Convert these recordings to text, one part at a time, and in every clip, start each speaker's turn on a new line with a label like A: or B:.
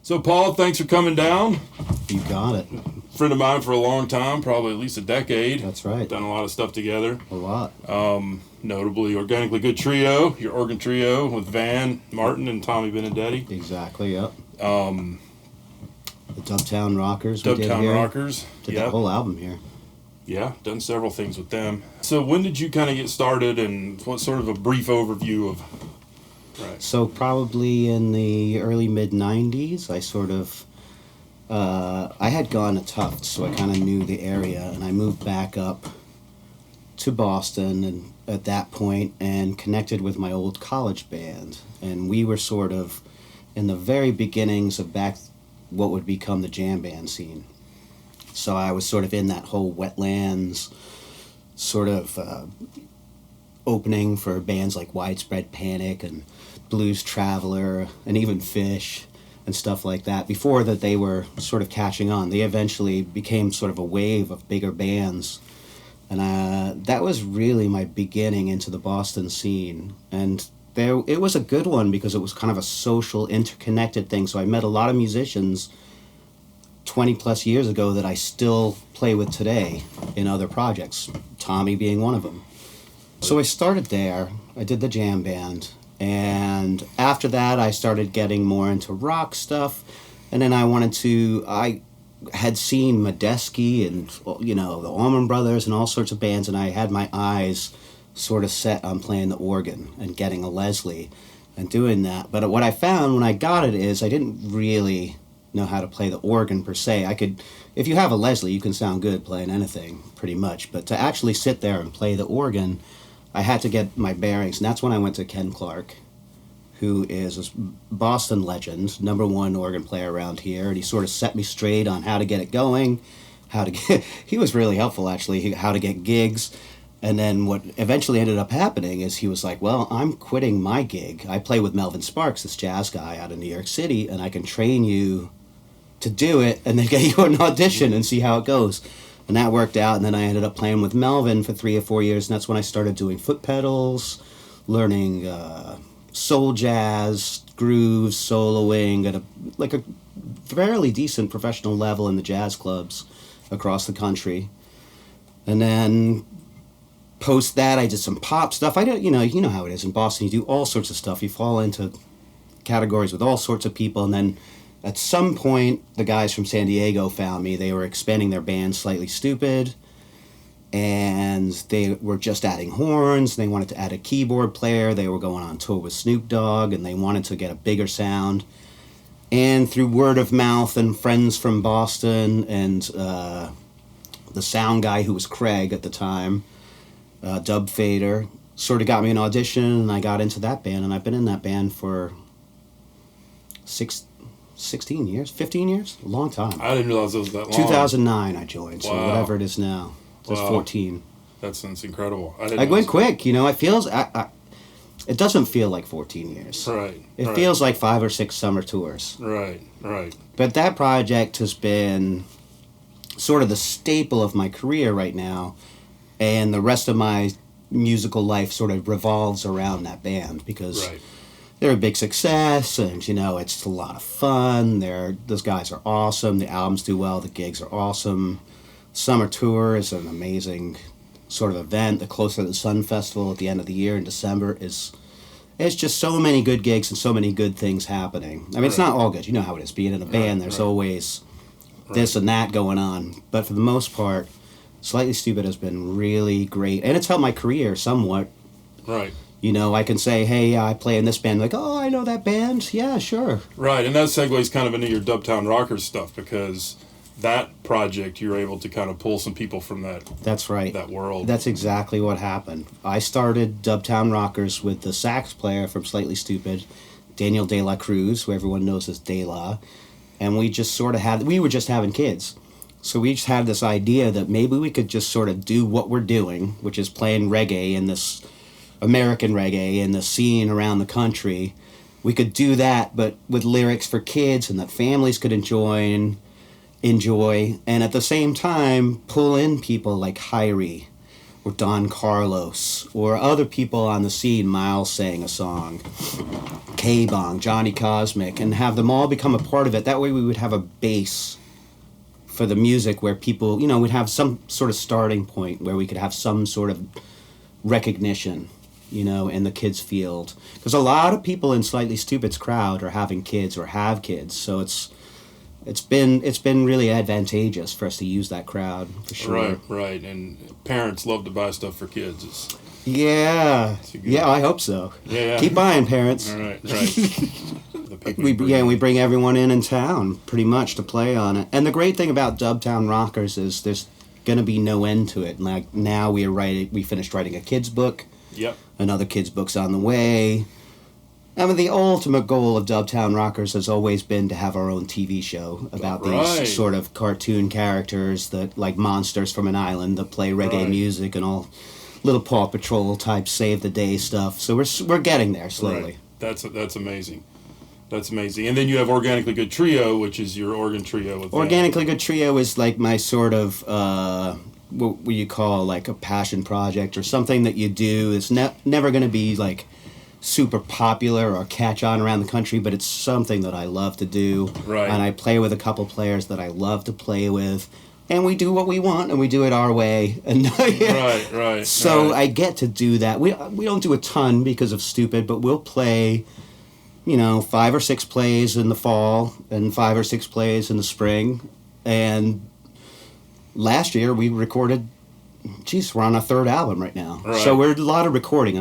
A: So, Paul, thanks for coming down.
B: You got it.
A: Friend of mine for a long time, probably at least a decade.
B: That's right.
A: Done a lot of stuff together.
B: A lot.
A: Notably, Organically Good Trio, your organ trio with Van Martin and Tommy Benedetti.
B: Exactly, yep. The Dubtown Rockers.
A: Dubtown Rockers.
B: Did that whole album here.
A: Yeah, done several things with them. So when did you kind of get started, and what sort of a brief overview of...
B: Right. So probably in the early mid-90s, I sort of... I had gone to Tufts, so I kind of knew the area, and I moved back up to Boston and at that point and connected with my old college band. And we were sort of in the very beginnings of what would become the jam band scene. So I was sort of in that whole Wetlands sort of opening for bands like Widespread Panic and Blues Traveler and even Fish and stuff like that. Before that, they were sort of catching on. They eventually became sort of a wave of bigger bands. And that was really my beginning into the Boston scene. And it was a good one because it was kind of a social, interconnected thing. So I met a lot of musicians 20 plus years ago that I still play with today in other projects, Tommy being one of them. So I started there. I did the jam band. And after that, I started getting more into rock stuff. And then I had seen Medeski and, the Allman Brothers and all sorts of bands, and I had my eyes sort of set on playing the organ and getting a Leslie and doing that. But what I found when I got it is I didn't really know how to play the organ per se. If you have a Leslie, you can sound good playing anything, pretty much. But to actually sit there and play the organ, I had to get my bearings, and that's when I went to Ken Clark, who is a Boston legend, #1 organ player around here, and he sort of set me straight on how to get it going, he was really helpful, actually, how to get gigs. And then what eventually ended up happening is he was like, well, I'm quitting my gig. I play with Melvin Sparks, this jazz guy out of New York City, and I can train you to do it and then get you an audition and see how it goes. And that worked out, and then I ended up playing with Melvin for 3 or 4 years, and that's when I started doing foot pedals, learning soul jazz, grooves, soloing at a fairly decent professional level in the jazz clubs across the country. And then post that, I did some pop stuff. You know how it is in Boston. You do all sorts of stuff. You fall into categories with all sorts of people, and then at some point, the guys from San Diego found me. They were expanding their band Slightly Stoopid, and they were just adding horns. They wanted to add a keyboard player. They were going on tour with Snoop Dogg, and they wanted to get a bigger sound. And through word of mouth and friends from Boston and the sound guy who was Craig at the time, Dub Fader, sort of got me an audition, and I got into that band, and I've been in that band for 16 years, 15 years, a long time.
A: I didn't realize it was that long.
B: 2009 I joined, so
A: wow.
B: Whatever it is now. That's 14.
A: That's incredible.
B: I went quick, it feels, it doesn't feel like 14 years.
A: Right.
B: It feels like 5 or 6 summer tours.
A: Right.
B: But that project has been sort of the staple of my career right now, and the rest of my musical life sort of revolves around that band because...
A: Right.
B: They're a big success, and, it's a lot of fun. Those guys are awesome. The albums do well. The gigs are awesome. Summer tour is an amazing sort of event. The Closer to the Sun Festival at the end of the year in December it's just so many good gigs and so many good things happening. I mean, It's not all good. You know how it is. Being in a band, there's always this and that going on. But for the most part, Slightly Stoopid has been really great. And it's helped my career somewhat.
A: Right.
B: You know, I can say, hey, I play in this band. Like, oh, I know that band. Yeah, sure.
A: Right, and that segues kind of into your Dubtown Rockers stuff, because that project, you're able to kind of pull some people from
B: That's right.
A: that world.
B: That's exactly what happened. I started Dubtown Rockers with the sax player from Slightly Stoopid, Daniel De La Cruz, who everyone knows as De La. And we just sort of we were just having kids. So we just had this idea that maybe we could just sort of do what we're doing, which is playing reggae in this American reggae in the scene around the country. We could do that, but with lyrics for kids and that families could enjoy, and at the same time pull in people like Hyrie or Don Carlos or other people on the scene. Miles sang a song, K-Bong, Johnny Cosmic, and have them all become a part of it. That way we would have a base for the music where people, you know, would have some sort of starting point where we could have some sort of recognition, you know, in the kids' field. Because a lot of people in Slightly Stupid's crowd are having kids or have kids, so it's been really advantageous for us to use that crowd, for sure.
A: Right, and parents love to buy stuff for kids.
B: Yeah, I hope so.
A: Yeah.
B: Keep buying, parents.
A: All right. The people
B: we bring everyone in town, pretty much, to play on it. And the great thing about Dubtown Rockers is there's going to be no end to it. Like, now we finished writing a kid's book.
A: Yep.
B: Another kid's book's on the way. I mean, the ultimate goal of Dubtown Rockers has always been to have our own TV show about these sort of cartoon characters that, like monsters from an island, that play reggae music and all little Paw Patrol type save the day stuff. So we're getting there slowly.
A: Right. That's amazing. That's amazing. And then you have Organically Good Trio, which is your organ trio. With
B: Organically Good Trio is like my sort of what you call like a passion project, or something that you do. It's never going to be like super popular or catch on around the country, but it's something that I love to do.
A: Right.
B: And I play with a couple players that I love to play with, and we do what we want, and we do it our way. And
A: Right.
B: So I get to do that. We don't do a ton because of Stoopid, but we'll play, you know, 5 or 6 plays in the fall and 5 or 6 plays in the spring. And last year we recorded, we're on our 3rd album right now.
A: Right.
B: So we're a lot of recording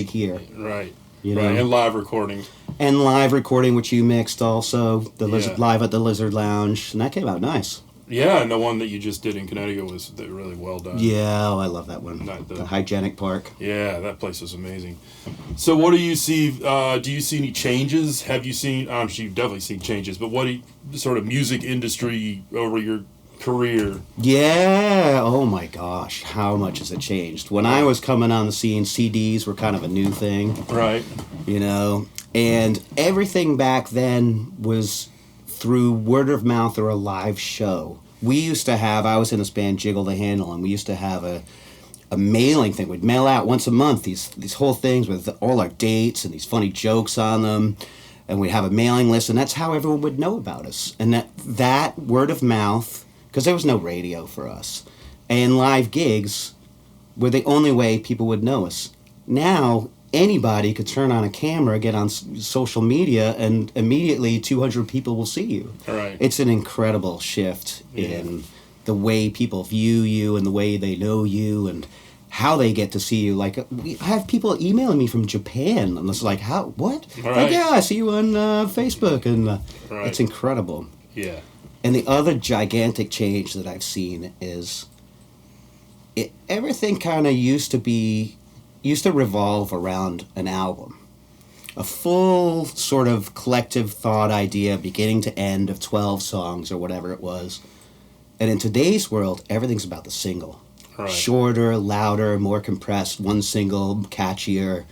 B: here.
A: Right.
B: You know?
A: And live recording.
B: And live recording, which you mixed also,
A: Yeah.
B: live at the Lizard Lounge, and that came out nice.
A: Yeah, and the one that you just did in Connecticut was really well done.
B: Yeah, I love that one. The Hygienic Park.
A: Yeah, that place is amazing. So what do you see, do you see any changes? Have you seen, I'm sure you've definitely seen changes, but what sort of music industry over your career?
B: Yeah, oh my gosh, how much has it changed? When I was coming on the scene, CDs were kind of a new thing.
A: Right.
B: You know, and everything back then was through word of mouth or a live show. We used to have, I was in this band Jiggle the Handle, and we used to have a mailing thing. We'd mail out once a month these whole things with all our dates and these funny jokes on them, and we'd have a mailing list, and that's how everyone would know about us. And that word of mouth, because there was no radio for us, and live gigs were the only way people would know us. Now, anybody could turn on a camera, get on social media, and immediately 200 people will see you.
A: Right.
B: It's an incredible shift in the way people view you and the way they know you and how they get to see you. Like, I have people emailing me from Japan, and it's like, how? What?
A: Right.
B: Like, yeah, I see you on Facebook, and it's incredible.
A: Yeah.
B: And the other gigantic change that I've seen is everything kind of used to revolve around an album. A full sort of collective thought idea, beginning to end, of 12 songs or whatever it was. And in today's world, everything's about the single.
A: Right.
B: Shorter, louder, more compressed, one single, catchier.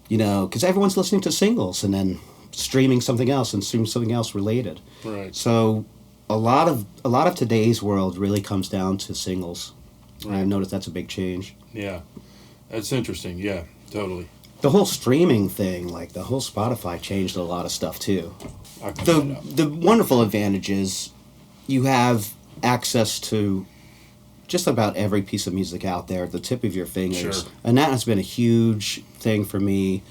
B: You know, because everyone's listening to singles and then streaming something else and streaming something else related.
A: Right.
B: So a lot of today's world really comes down to singles. Right. I've noticed that's a big change.
A: Yeah. That's interesting. Yeah, totally.
B: The whole streaming thing, like the whole Spotify, changed a lot of stuff too. The wonderful advantage is you have access to just about every piece of music out there at the tip of your fingers.
A: Sure.
B: And that has been a huge thing for me.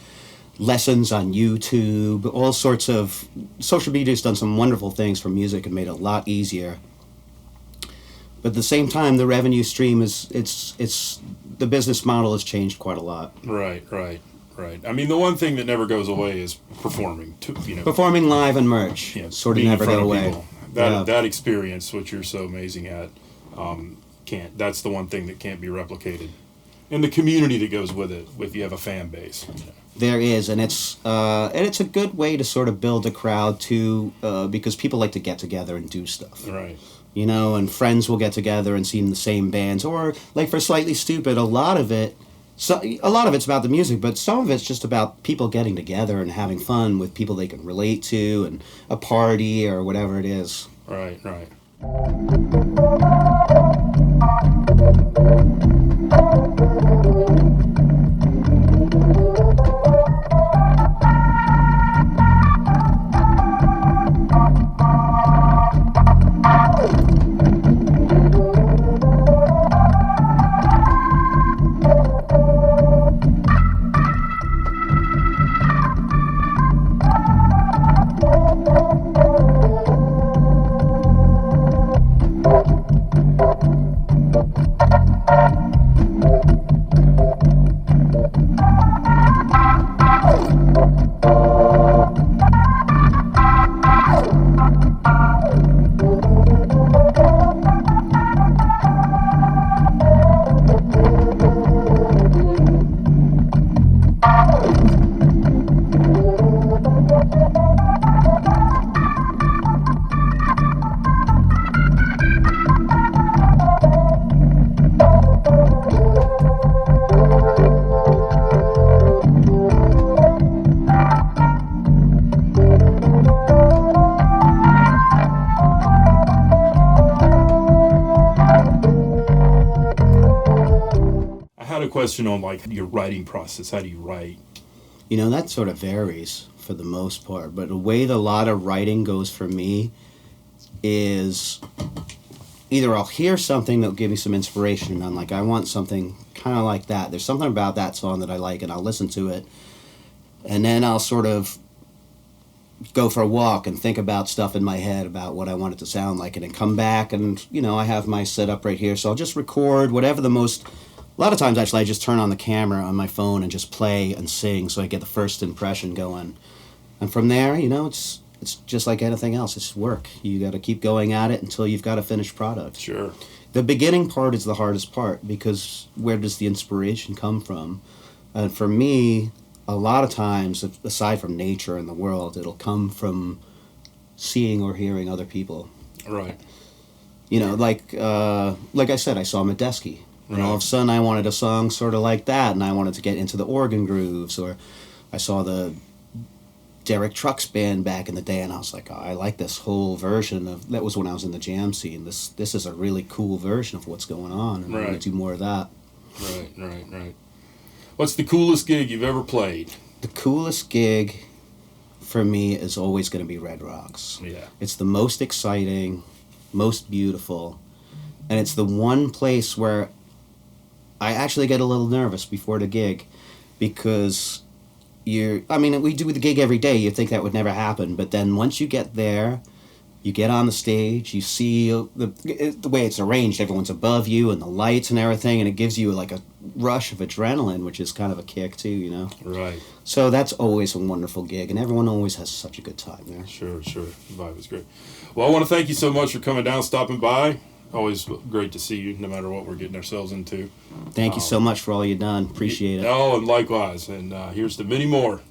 B: Lessons on YouTube, all sorts of... Social media has done some wonderful things for music and made it a lot easier. But at the same time, the revenue stream the business model has changed quite a lot.
A: Right. Right. I mean, the one thing that never goes away is performing.
B: Performing live and merch, sort of never go away.
A: That experience, which you're so amazing at, can't. That's the one thing that can't be replicated, and the community that goes with it. If you have a fan base,
B: there is, and it's a good way to sort of build a crowd too, because people like to get together and do stuff.
A: Right.
B: And friends will get together and see the same bands, or like for Slightly Stoopid, a lot of it's about the music, but some of it's just about people getting together and having fun with people they can relate to, and a party or whatever it is.
A: Right. Question on like your writing process. How do you write?
B: That sort of varies for the most part, but the way a lot of writing goes for me is either I'll hear something that'll give me some inspiration, and I'm like, I want something kind of like that. There's something about that song that I like, and I'll listen to it, and then I'll sort of go for a walk and think about stuff in my head about what I want it to sound like, and then come back, and I have my setup right here, so I'll just record whatever a lot of times, actually, I just turn on the camera on my phone and just play and sing so I get the first impression going. And from there, it's just like anything else. It's work. You got to keep going at it until you've got a finished product.
A: Sure.
B: The beginning part is the hardest part, because where does the inspiration come from? And for me, a lot of times, aside from nature and the world, it'll come from seeing or hearing other people.
A: Right.
B: Like I said, I saw Medeski. And all of a sudden I wanted a song sort of like that, and I wanted to get into the organ grooves. Or I saw the Derek Trucks band back in the day, and I was like, oh, I like this whole version of... That was when I was in the jam scene. This is a really cool version of what's going on, and I want to do more of that.
A: Right. What's the coolest gig you've ever played?
B: The coolest gig for me is always going to be Red Rocks.
A: Yeah.
B: It's the most exciting, most beautiful, and it's the one place where I actually get a little nervous before the gig, because we do the gig every day. You'd think that would never happen, but then once you get there, you get on the stage, you see the way it's arranged, everyone's above you, and the lights and everything, and it gives you like a rush of adrenaline, which is kind of a kick too,
A: Right.
B: So that's always a wonderful gig, and everyone always has such a good time there.
A: Sure. The vibe is great. Well, I want to thank you so much for coming down, stopping by. Always great to see you, no matter what we're getting ourselves into.
B: Thank you so much for all you've done. Appreciate it.
A: Oh, and likewise. And here's to many more.